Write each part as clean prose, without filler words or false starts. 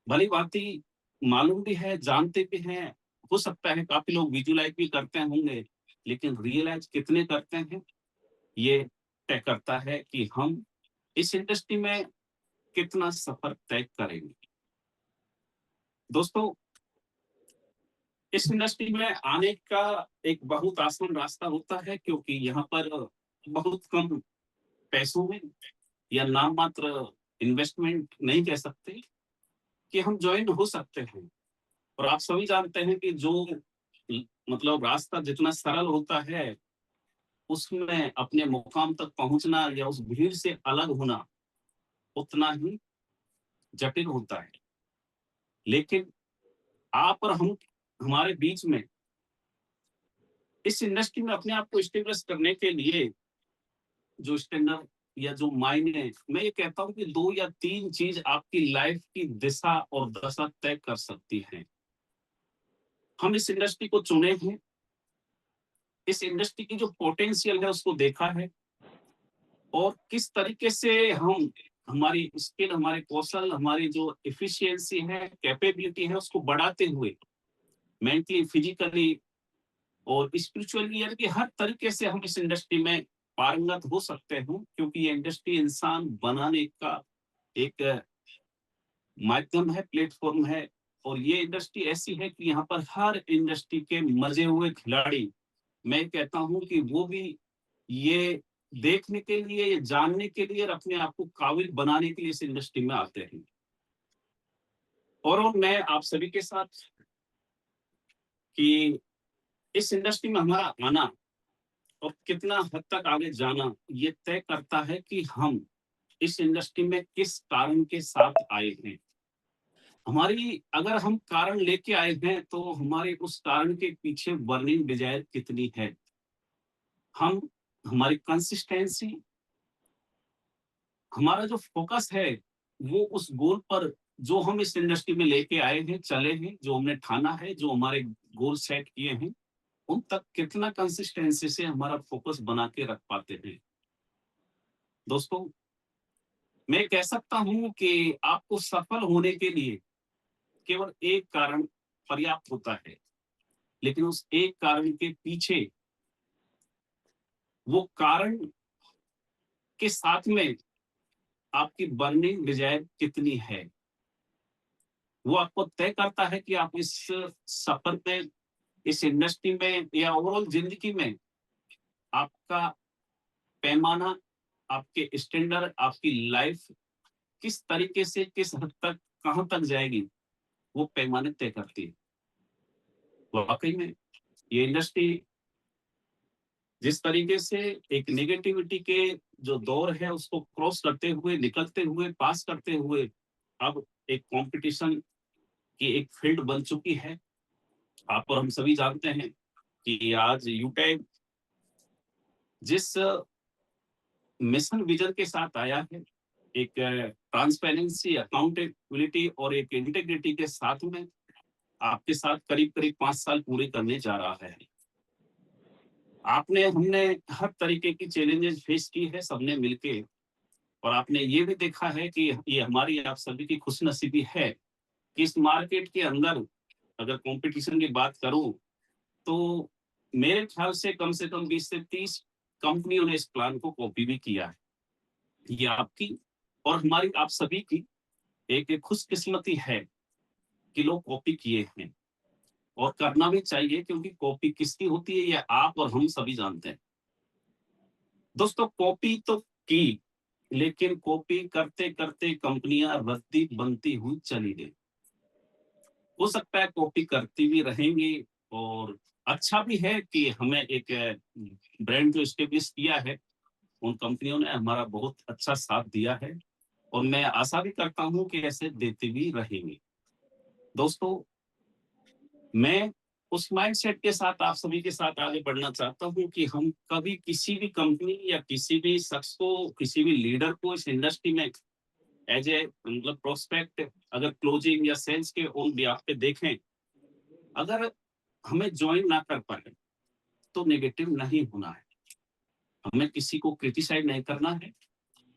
भली भांति मालूम भी है, जानते भी हैं, हो सकता है काफ़ी लोग विजुअलाइज़ भी करते होंगे, लेकिन रियलाइज़ कितने करते हैं, ये तय करता है कि हम इस इंडस्ट्री में कितना सफ़र तय करेंगे। दोस्तों, इस इंडस्ट्री में आने का एक बहुत आसान रास्ता होता है क्योंकि यहाँ पर बहुत कम पैसों में या नाम मात्र इन्वेस्टमेंट नहीं कह सकते कि हम जॉइन हो सकते हैं। और आप सभी जानते हैं कि जो मतलब रास्ता जितना सरल होता है, उसमें अपने मुकाम तक पहुंचना या उस भीड़ से अलग होना उतना ही जटिल होता है। लेकिन आप और हम हमारे बीच में इस इंडस्ट्री में अपने आप को स्टेब्लिश करने के लिए जो स्टैंडर्ड या जो मायने, मैं ये कहता हूँ कि 2 या 3 चीज़ आपकी लाइफ की दिशा और दशा तय कर सकती हैं। हम इस इंडस्ट्री को चुने हैं, इस इंडस्ट्री की जो पोटेंशियल है उसको देखा है और किस तरीके से हम हमारी स्किल, हमारे कौशल, हमारी जो एफिशिएंसी है, कैपेबिलिटी है उसको बढ़ाते हुए मेंटली, फिजिकली और स्पिरिचुअली यानी कि हर तरीके से हम इस इंडस्ट्री में पारंगत हो सकते हो क्योंकि ये इंडस्ट्री इंसान बनाने का एक माध्यम है, प्लेटफॉर्म है। और ये इंडस्ट्री ऐसी है कि यहाँ पर हर इंडस्ट्री के मजे हुए खिलाड़ी, मैं कहता हूँ कि वो भी ये देखने के लिए, ये जानने के लिए और अपने आप को काबिल बनाने के लिए इस इंडस्ट्री में आते हैं। और मैं आप सभी के साथ कि इस इंडस्ट्री में हमारा आना और कितना हद तक आगे जाना ये तय करता है कि हम इस इंडस्ट्री में किस कारण के साथ आए हैं। हमारी अगर हम कारण लेके आए हैं तो हमारे उस कारण के पीछे बर्निंग डिजायर कितनी है। हम हमारी कंसिस्टेंसी, हमारा जो फोकस है वो उस गोल पर जो हम इस इंडस्ट्री में लेके आए हैं, चले हैं, जो हमने ठाना है, जो हमारे गोल सेट किए हैं, उन तक कितना कंसिस्टेंसी से हमारा फोकस बना के रख पाते हैं। दोस्तों, मैं कह सकता हूं कि आपको सफल होने के लिए केवल एक कारण पर्याप्त होता है, लेकिन उस एक कारण के पीछे वो कारण के साथ में आपकी बर्निंग डिजायर कितनी है, वो आपको तय करता है कि आप इस सफर में, इस इंडस्ट्री में या ओवरऑल जिंदगी में आपका पैमाना, आपके स्टैंडर्ड, आपकी लाइफ किस तरीके से, किस हद तक, कहां तक जाएगी, वो पैमाने तय करती है। वाकई में ये इंडस्ट्री जिस तरीके से एक नेगेटिविटी के जो दौर है उसको क्रॉस करते हुए, निकलते हुए, पास करते हुए अब एक कंपटीशन की एक फील्ड बन चुकी है। आप और हम सभी जानते हैं कि आज यूटेक जिस मिशन विजन के साथ आया है, एक ट्रांसपेरेंसी, अकाउंटेबिलिटी और एक इंटीग्रिटी के साथ में आपके साथ करीब करीब 5 साल पूरे करने जा रहा है। आपने, हमने हर तरीके की चैलेंजेस फेस की है सबने मिलके। और आपने ये भी देखा है कि ये हमारी आप सभी की खुशनसीबी है कि इस मार्केट के अंदर अगर कंपटीशन की बात करूं तो मेरे ख्याल से कम 20 से 30 कंपनियों ने इस प्लान को कॉपी भी किया है। ये आपकी और हमारी, आप सभी की एक खुशकिस्मती है कि लोग कॉपी किए हैं। और करना भी चाहिए क्योंकि कॉपी किसकी होती है ये आप और हम सभी जानते हैं। दोस्तों, कॉपी तो की, लेकिन कॉपी करते करते कंपनियां रद्दी बनती हुई चली गई। हो सकता है कॉपी करती भी रहेंगी और अच्छा भी है कि हमें एक ब्रांड जो स्टेब्लिश किया है, उन कंपनियों ने हमारा बहुत अच्छा साथ दिया है और मैं आशा भी करता हूं कि ऐसे देते भी रहेंगे। दोस्तों, मैं उस माइंडसेट के साथ आप सभी के साथ आगे बढ़ना चाहता हूं कि हम कभी किसी भी कंपनी या किसी भी शख्स को, किसी भी लीडर को इस इंडस्ट्री में एज ए मतलब प्रोस्पेक्ट अगर क्लोजिंग या सेल्स के ऑन बिहाफ पे देखें, अगर हमें ज्वाइन ना कर पाए तो नेगेटिव नहीं होना है। हमें किसी को क्रिटिसाइज नहीं करना है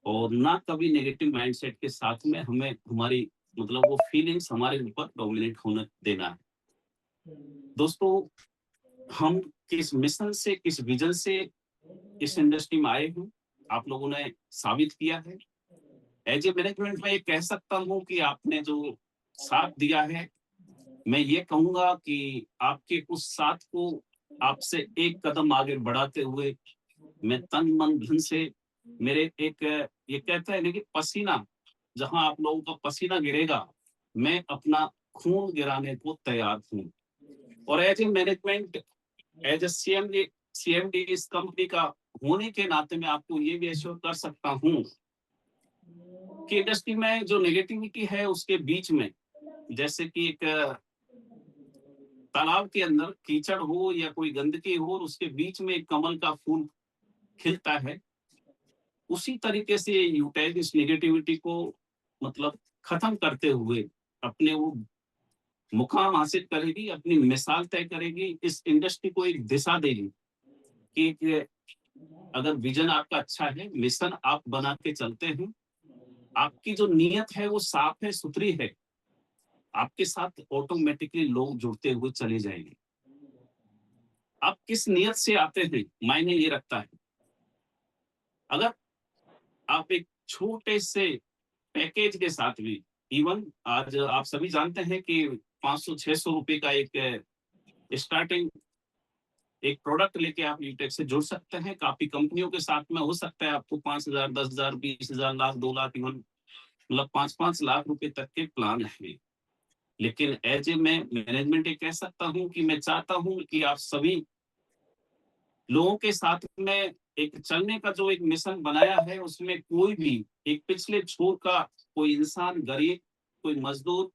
और ना कभी नेगेटिव माइंडसेट के साथ में हमें हमारी मतलब वो फीलिंग्स हमारे ऊपर डोमिनेट होने देना है। दोस्तों, हम किस मिशन से, किस विजन से इस इंडस्ट्री में आए हैं, आप लोगों ने साबित किया है। एज ए मैनेजमेंट मैं ये कह सकता हूँ कि आपने जो साथ दिया है, मैं ये कहूँगा कि आपके उस साथ को आपसे एक कदम आगे बढ़ाते हुए मैं तन मन धन से मेरे एक ये कहते हैं ना कि पसीना, जहां आप लोगों का पसीना गिरेगा, मैं अपना खून गिराने को तैयार हूँ। और as a management, as a CMD इस कंपनी का होने के नाते मैं आपको ये भी एश्योर कर सकता हूँ कि इंडस्ट्री में जो नेगेटिविटी है उसके बीच में, जैसे कि एक तालाब के अंदर कीचड़ हो या कोई गंदगी हो और उसके बीच में एक कमल का फूल खिलता है, उसी तरीके से यूटेक इस नेगेटिविटी को मतलब खत्म करते हुए अपने वो मुकाम हासिल करेगी, अपनी मिसाल तय करेगी, इस इंडस्ट्री को एक दिशा देगी कि अगर विजन आपका अच्छा है, मिशन आप बना के चलते हैं, आपकी जो नीयत है वो साफ है, सुथरी है, आपके साथ ऑटोमेटिकली लोग जुड़ते हुए चले जाएंगे। आप किस नियत से आते हैं मायने ये रखता है। अगर आप एक छोटे से पैकेज के साथ भी, इवन आज आप सभी जानते हैं कि 500-600 रुपए का एक स्टार्टिंग एक प्रोडक्ट लेके आप यूटेक से जुड़ सकते हैं। काफी कंपनियों के साथ में हो सकता है आपको 5,000, 10,000, 20,000, लाख, 2 लाख, इवन मतलब 5-5 लाख रुपए तक के प्लान है। लेकिन एज ए मैं मैनेजमेंट ये कह सकता हूँ कि मैं चाहता हूँ कि आप सभी लोगों के साथ में एक चलने का जो एक मिशन बनाया है, उसमें कोई भी एक पिछले छोर का कोई इंसान, गरीब, कोई मजदूर,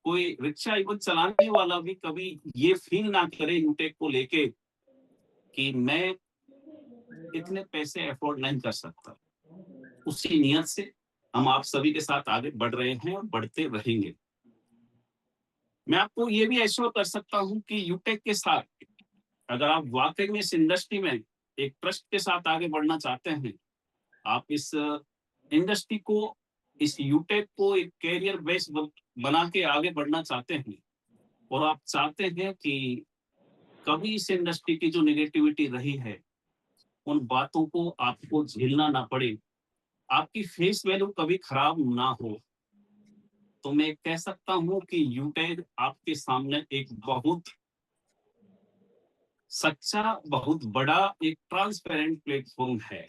कोई रिक्शा इवन चलाने वाला भी कभी ये फील ना करे यूटेक को लेके कि मैं इतने पैसे अफोर्ड नहीं कर सकता। उसी नियत से हम आप सभी के साथ आगे बढ़ रहे हैं और बढ़ते रहेंगे। मैं आपको ये भी एश्योर कर सकता हूँ कि यूटेक के साथ अगर आप वाकई में इस इंडस्ट्री में एक ट्रस्ट के साथ आगे बढ़ना चाहते हैं, आप इस इंडस्ट्री को, इस यूटेक को एक कैरियर बेस बना के आगे बढ़ना चाहते हैं और आप चाहते हैं कि कभी इस इंडस्ट्री की जो नेगेटिविटी रही है, उन बातों को आपको झेलना ना पड़े, आपकी फेस वैल्यू कभी खराब ना हो, तो मैं कह सकता हूँ कि यूटेक आपके सामने एक बहुत सच्चा, बहुत बड़ा एक ट्रांसपेरेंट प्लेटफॉर्म है।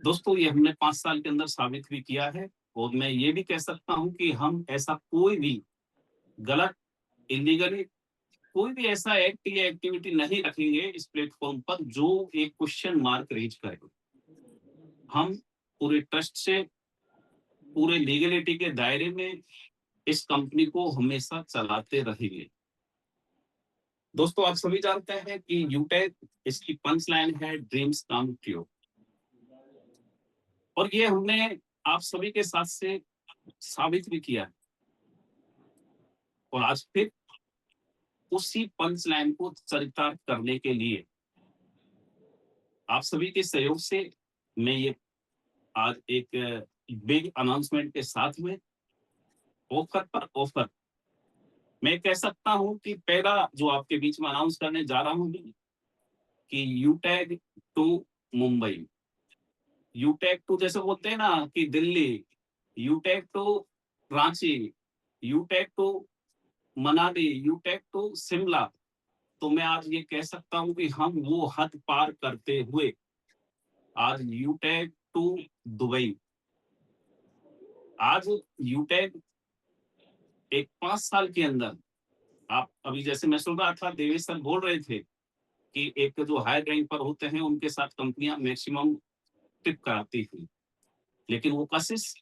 दोस्तों, ये हमने 5 साल के अंदर साबित भी किया है और मैं ये भी कह सकता हूँ कि हम ऐसा कोई भी गलत, इलीगली कोई भी ऐसा एक्ट या एक्टिविटी नहीं रखेंगे इस प्लेटफॉर्म पर जो एक क्वेश्चन मार्क रेज करे। हम पूरे ट्रस्ट से, पूरे लीगलिटी के दायरे में इस कंपनी को हमेशा चलाते रहेंगे। दोस्तों, आप सभी जानते हैं कि यूटेक, इसकी पंच लाइन है ड्रीम्स कम ट्रू, और ये हमने आप सभी के साथ से साबित भी किया है। और आज फिर उसी पंच लाइन को चरितार्थ करने के लिए आप सभी के सहयोग से मैं ये आज एक बिग अनाउंसमेंट के साथ में ऑफर पर ऑफर मैं कह सकता हूं कि पहला जो आपके बीच में अनाउंस करने जा रहा हूं कि यूटैग टू मुंबई, यूटैग टू जैसे बोलते हैं ना कि दिल्ली, यूटैग टू रांची, यूटैग टू मनाली, यूटैग टू शिमला। तो मैं आज ये कह सकता हूं कि हम वो हद पार करते हुए आज यूटैग टू दुबई, आज यूटैग एक 5 साल के अंदर, आप अभी जैसे मैं सुन रहा था देवेश सर बोल रहे थे कि एक जो हायर रैंक पर होते हैं उनके साथ कंपनियां मैक्सिमम ट्रिप कराती थी, लेकिन वो कशिश,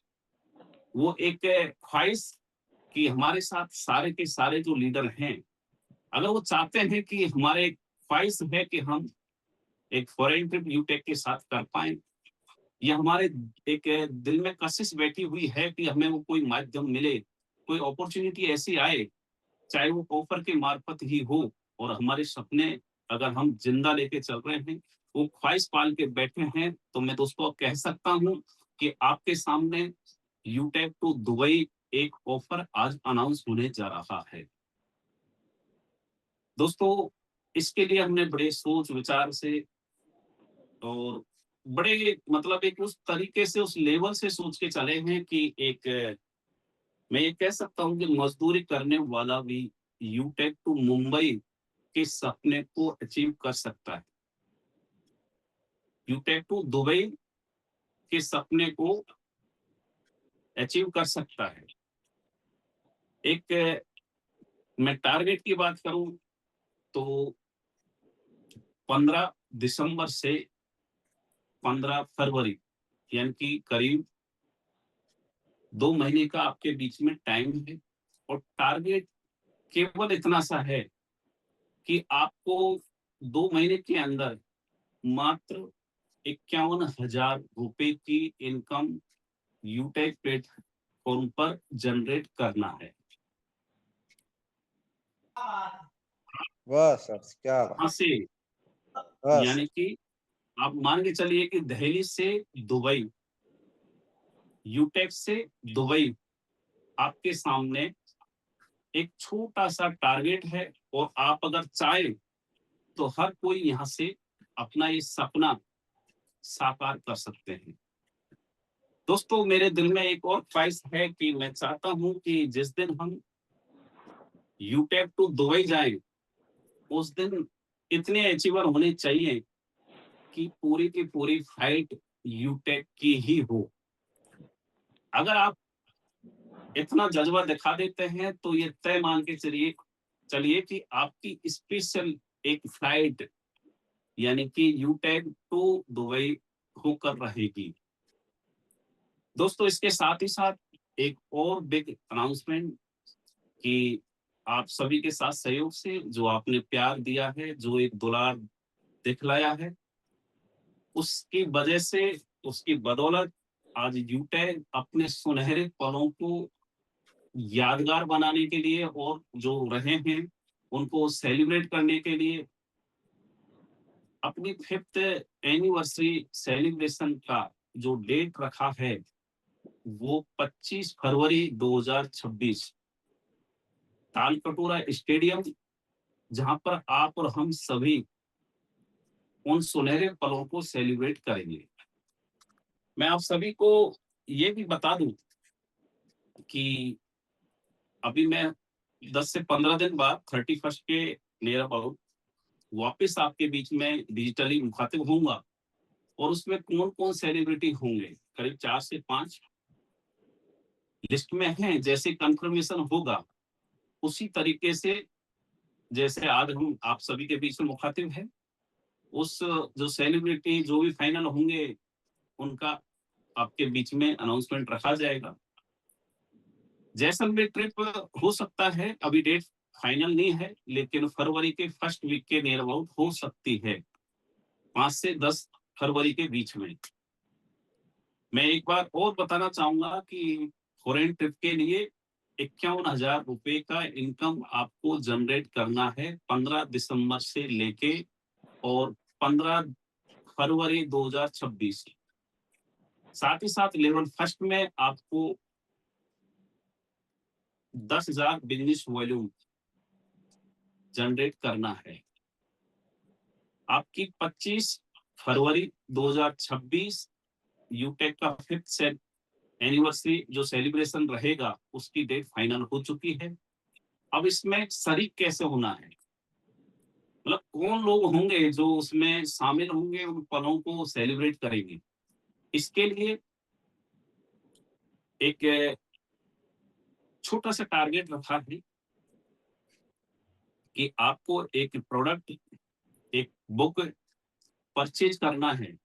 वो एक ख्वाहिश कि हमारे साथ सारे के सारे जो लीडर हैं, अगर वो चाहते हैं कि हमारे ख्वाहिश है कि हम एक फॉरेन ट्रिप यूटेक के साथ कर पाए, या हमारे एक दिल में कशिश बैठी हुई है कि हमें वो कोई माध्यम मिले, कोई अपॉर्चुनिटी ऐसी आए, चाहे वो ऑफर के मार्फत ही हो, और हमारे सपने अगर हम जिंदा लेके चल रहे हैं, वो ख्वाहिश पाल के बैठे हैं, तो मैं दोस्तों कह सकता हूँ कि आपके सामने यूटेक टू दुबई एक ऑफर आज अनाउंस होने जा रहा है। दोस्तों, इसके लिए हमने बड़े सोच विचार से और बड़े मतलब एक उस तरीके से उस लेवल से सोच के चले हैं कि एक मैं ये कह सकता हूँ कि मजदूरी करने वाला भी यूटेक टू मुंबई के सपने को अचीव कर सकता है। यूटेक टू दुबई के सपने को अचीव कर सकता है। एक मैं टारगेट की बात करूं तो 15 दिसंबर से 15 फरवरी यानी कि करीब 2 महीने का आपके बीच में टाइम है और टारगेट केवल इतना सा है कि आपको 2 महीने के अंदर मात्र 51,000 रुपए की इनकम यूटेक प्लेटफॉर्म पर जनरेट करना है। वाह सर, क्या वहां बात। से वाह यानी सर। कि आप मान के चलिए कि दिल्ली से दुबई, यूटेक से दुबई आपके सामने एक छोटा सा टारगेट है और आप अगर चाहे तो हर कोई यहाँ से अपना ये सपना साकार कर सकते हैं। दोस्तों, मेरे दिल में एक और ख्वाहिश है कि मैं चाहता हूं कि जिस दिन हम यूटेक टू दुबई जाएं, उस दिन इतने अचीवर होने चाहिए कि पूरी की पूरी फ्लाइट यूटेक की ही हो। अगर आप इतना जज्बा दिखा देते हैं तो ये तय मान के चलिए चलिए कि आपकी स्पेशल एक फ्लाइट यानी कि यूटेक टू दुबई होकर रहेगी। दोस्तों, इसके साथ ही साथ एक और बिग अनाउंसमेंट कि आप सभी के साथ सहयोग से जो आपने प्यार दिया है, जो एक दुलार दिखलाया है, उसकी वजह से, उसकी बदौलत आज यूटेक अपने सुनहरे पलों को यादगार बनाने के लिए और जो रहे हैं उनको सेलिब्रेट करने के लिए अपनी 5th एनिवर्सरी सेलिब्रेशन का जो डेट रखा है वो 25 फरवरी 2026 तालकटोरा स्टेडियम, जहां पर आप और हम सभी उन सुनहरे पलों को सेलिब्रेट करेंगे। मैं आप सभी को ये भी बता दूं कि अभी मैं 10 से 15 दिन बाद 31 के नियर अबाउट वापस आपके बीच में डिजिटली मुखातिब होऊंगा और उसमें कौन कौन सेलिब्रिटी होंगे करीब 4 से 5 लिस्ट में हैं। जैसे कंफर्मेशन होगा उसी तरीके से जैसे आज हम आप सभी के बीच में मुखातिब है, उस जो सेलिब्रिटी जो भी फाइनल होंगे उनका आपके बीच में अनाउंसमेंट रखा जाएगा। जैसलमेर ट्रिप हो सकता है, अभी डेट फाइनल नहीं है, लेकिन फरवरी के फर्स्ट वीक के नियर अबाउट हो सकती है, 5 से 10 फरवरी के बीच में। मैं एक बार और बताना चाहूंगा कि फॉरेन ट्रिप के लिए 51,000 रुपए का इनकम आपको जनरेट करना है 15 दिसंबर से लेके और 15 फरवरी 2026। साथ ही साथ लेवल फर्स्ट में आपको 10,000 बिजनेस वॉल्यूम जनरेट करना है। आपकी 25 फरवरी 2026 यूटेक का 5th एनिवर्सरी जो सेलिब्रेशन रहेगा उसकी डेट फाइनल हो चुकी है। अब इसमें शरीक कैसे होना है, मतलब कौन लोग होंगे जो उसमें शामिल होंगे, उन पलों को सेलिब्रेट करेंगे। इसके लिए एक छोटा सा टारगेट रखा है कि आपको एक प्रोडक्ट, एक बुक परचेज करना है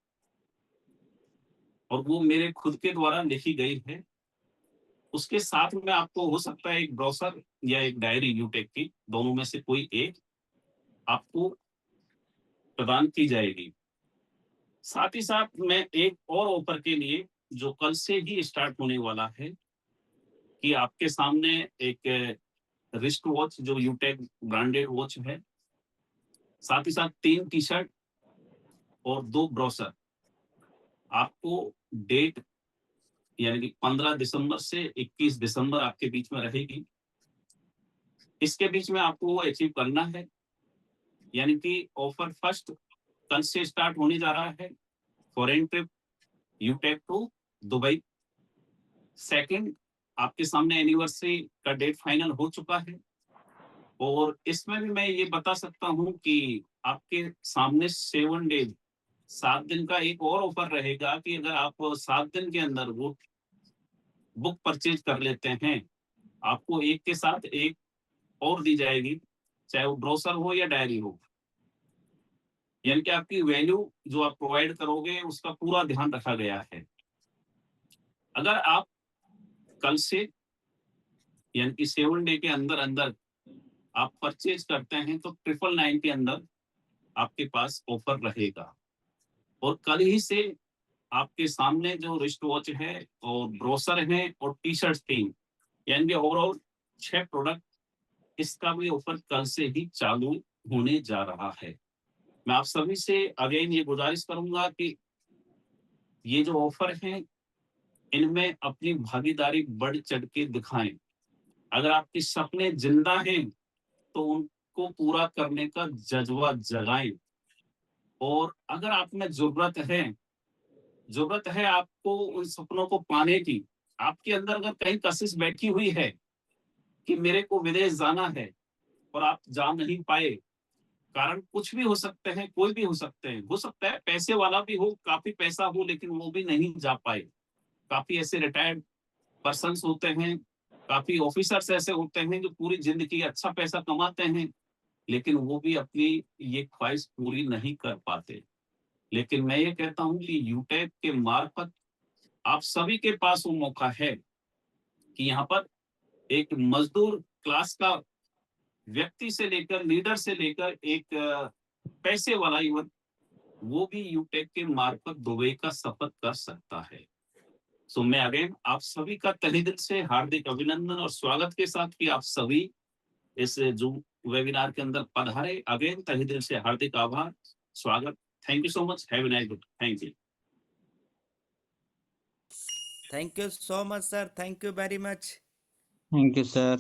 और वो मेरे खुद के द्वारा लिखी गई है। उसके साथ में आपको हो सकता है एक ब्रोशर या एक डायरी यूटेक की, दोनों में से कोई एक आपको प्रदान की जाएगी। साथ ही साथ मैं एक और ऑफर के लिए जो कल से ही स्टार्ट होने वाला है कि आपके सामने एक रिस्ट वॉच जो यूटेक ब्रांडेड वॉच है, साथ ही साथ 3 टी-शर्ट और 2 ब्रोशर आपको डेट यानी कि 15 दिसंबर से 21 दिसंबर आपके बीच में रहेगी। इसके बीच में आपको वो अचीव करना है, यानी कि ऑफर फर्स्ट कल से स्टार्ट होने जा रहा है, foreign trip you take to Dubai. Second, आपके सामने एनिवर्सरी का डेट फाइनल हो चुका है, और इसमें भी मैं ये बता सकता हूँ कि आपके सामने 7 डेज 7 दिन का एक और ऑफर रहेगा कि अगर आप 7 दिन के अंदर वो बुक परचेज कर लेते हैं, आपको एक के साथ एक और दी जाएगी, चाहे वो ब्रोशर हो या डायरी हो। यानी कि आपकी वैल्यू जो आप प्रोवाइड करोगे उसका पूरा ध्यान रखा गया है। अगर आप कल से यानी कि 7 डे के अंदर अंदर आप परचेज करते हैं तो 999 के अंदर आपके पास ऑफर रहेगा। और कल ही से आपके सामने जो रिस्ट वॉच है और ब्रोशर है और टी शर्ट 3, यानी कि ओवरऑल 6 प्रोडक्ट, इसका भी ऑफर कल से ही चालू होने जा रहा है। मैं आप सभी से अगेन ये गुजारिश करूंगा कि ये जो ऑफर हैं इनमें अपनी भागीदारी बढ़ चढ़ के दिखाएं। अगर आपके सपने जिंदा हैं तो उनको पूरा करने का जज्बा जगाएं। और अगर आप में जरूरत है आपको उन सपनों को पाने की, आपके अंदर अगर कहीं कशिश बैठी हुई है कि मेरे को विदेश जाना है और आप जा नहीं पाए, कारण कुछ भी हो सकते हैं, कोई भी हो सकते हैं, हो सकता है पैसे वाला भी हो, काफी पैसा हो, लेकिन वो भी नहीं जा पाए। काफी ऐसे रिटायर्ड पर्सन होते हैं, काफी ऑफिसर्स ऐसे होते हैं जो पूरी जिंदगी अच्छा पैसा कमाते हैं, लेकिन वो भी अपनी ये ख्वाहिश पूरी नहीं कर पाते। लेकिन मैं ये कहता हूँ कि यूटेक के मार्फत आप सभी के पास वो मौका है कि यहाँ पर एक मजदूर क्लास का व्यक्ति से लेकर लीडर से लेकर एक पैसे वाला इवन वो भी यूटेक के मार्फत दुबई का सफर कर सकता है। सो मैं अगेन आप सभी का तहे दिल से हार्दिक अभिनंदन और स्वागत के साथ कि आप सभी इस जूम वेबिनार के अंदर पधारे। अगेन तहे दिल से हार्दिक आभार, स्वागत। Thank you so much, have a nice day. Thank you. Thank you so much, sir. Thank you very much. Thank you, sir.